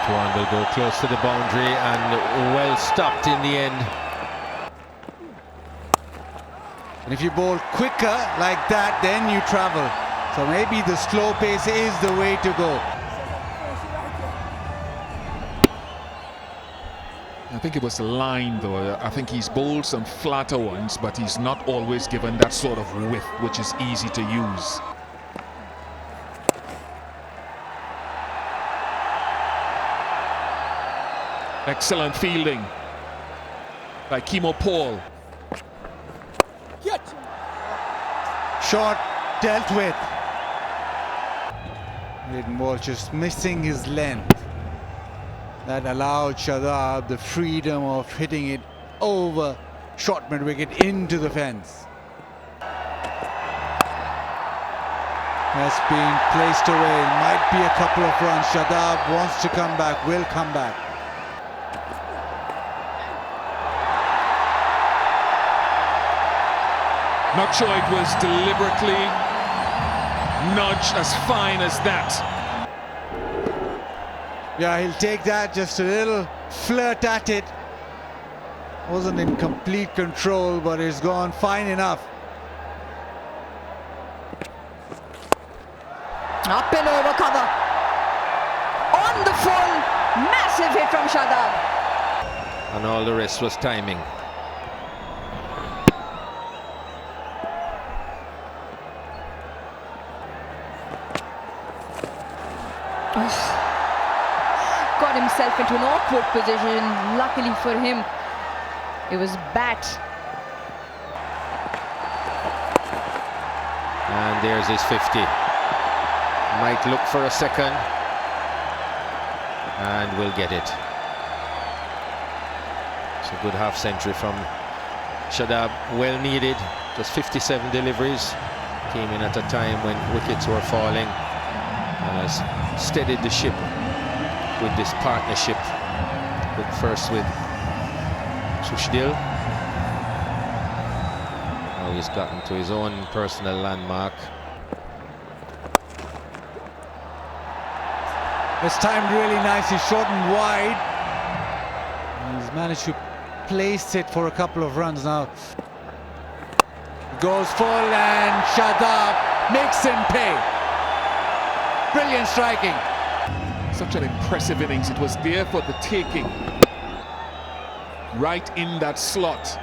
That one will go close to the boundary and well stopped in the end. And if you bowl quicker like that, then you travel. So maybe the slow pace is the way to go. I think it was the line though. I think he's bowled some flatter ones, but he's not always given that sort of width, which is easy to use. Excellent fielding by Kimo Paul. Shot dealt with. Hayden Walsh just missing his length. That allowed Shadab the freedom of hitting it over short mid-wicket into the fence. Has been placed away. Might be a couple of runs. Shadab wants to come back, will come back. Not sure it was deliberately nudged as fine as that. Yeah, he'll take that, just a little flirt at it. Wasn't in complete control, but it's gone fine enough. Up and over cover. On the full, massive hit from Shadab. And all the rest was timing. Got himself into an awkward position. Luckily for him, it was bat. And there's his 50. Might look for a second and will get it. It's a good half century from Shadab, well needed. Just 57 deliveries. Came in at a time when wickets were falling and has steadied the ship with this partnership, first with Sushdil. Now he's gotten to his own personal landmark. It's timed really nicely, short and wide. He's managed to place it for a couple of runs now. Goes full and Shadab makes him pay. Brilliant striking. Such an impressive innings. It was there for the taking. Right in that slot.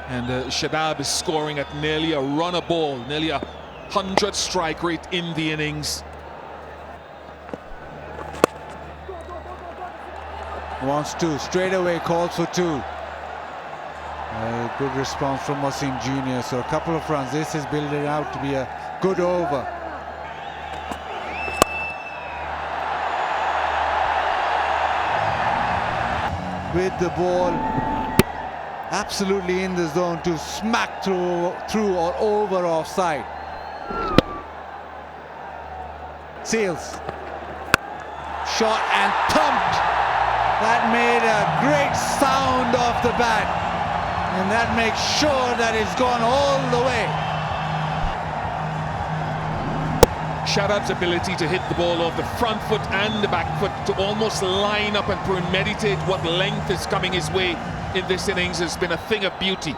And Shadab is scoring at nearly a run a ball, nearly 100 strike rate in the innings. Wants two, straight away calls for two. Good response from Wasim Jr. So a couple of runs. This is building out to be a good over. With the ball absolutely in the zone to smack through or over offside. Seals. Shot and thumped. That made a great sound off the bat. And that makes sure that it's gone all the way. Shadab's ability to hit the ball off the front foot and the back foot, to almost line up and premeditate what length is coming his way in this innings, has been a thing of beauty.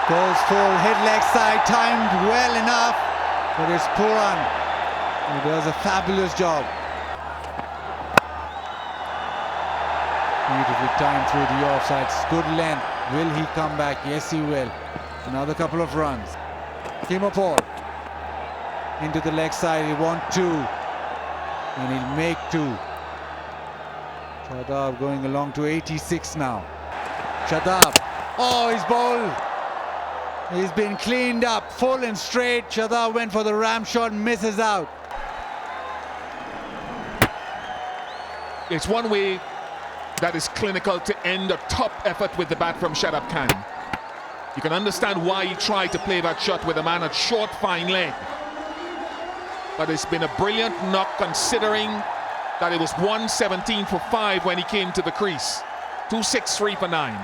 Goes full, hit leg side, timed well enough, but it's Puran who does a fabulous job. Beautifully timed through the offsides, good length. Will he come back? Yes, he will. Another couple of runs. Kimo Paul into the leg side. He'll want two, and he'll make two. Shadab going along to 86 now. Shadab, oh, he's bowled. He's been cleaned up, full and straight. Shadab went for the ram shot, misses out. It's one way that is clinical to end a top effort with the bat from Shadab Khan. You can understand why he tried to play that shot with a man at short, fine leg. But it's been a brilliant knock, considering that it was 117 for 5 when he came to the crease. 263 for 9.